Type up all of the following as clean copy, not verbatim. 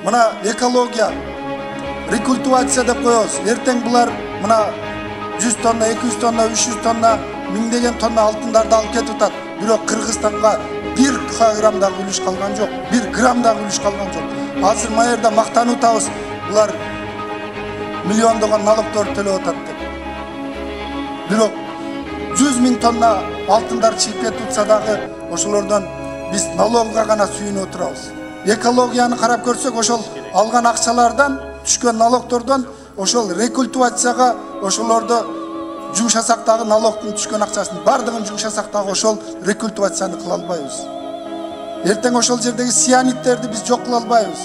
мына экология, рекультивация деп коебуз. Эртең булар мына 100 тонна, 200 тонна, 300 тонна, миңдеген тонна алтындарды алып кетип атат. Бирок Кыргызстанга 1 килограмм дагы үлүш калган жок. 1 грамм дагы үлүш калган жок. Азыр майерда мактанып атабыз. Булар миллиондогон налогдор төлөп атат деп. Бирок 100 000 тонна алтындар чыгып кетип атса дагы ошолордон биз налогга гана сүйүнүп отурабыз. Экологияны карап көрсөк, ошол алган акчалардан, түшкөн налогдордон ошол рекультивацияга ошолорду жумшасак дагы налогдун түшкөн акчасын бардыгын жумшасак дагы ошол рекультивацияны кыла албайбыз. Эртең ошол жердеги сианиттерди биз жок кыла албайбыз.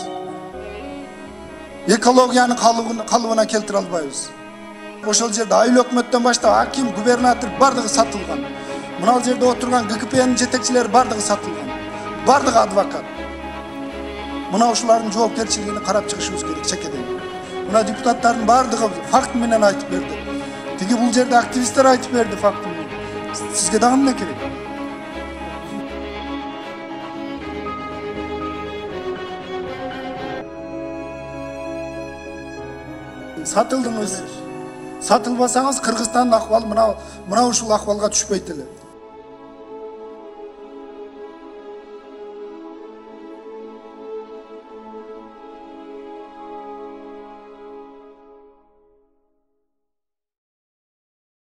Экологияны калыбына келтире албайбыз. Ошол жерде айыл өкмөттөн баштап аким, губернатор бардыгы сатылган. Мына жерде отурган ГКПнын жетекчилери бардыгы сатылган. Бардыгы адвокат. Мына ушулардын жоопкерчилигин карап чыгышыбыз керек чекеден. Мына депутаттардын бардыгы факт менен айтып берди. Тиги бул жерде активисттер айтып берди факт менен. Сизге дагы эмне керек? Сатылдыңыз. Сатылбасаңыз Кыргызстандын акыбалы мына ушул акыбалга түшпөйт эле.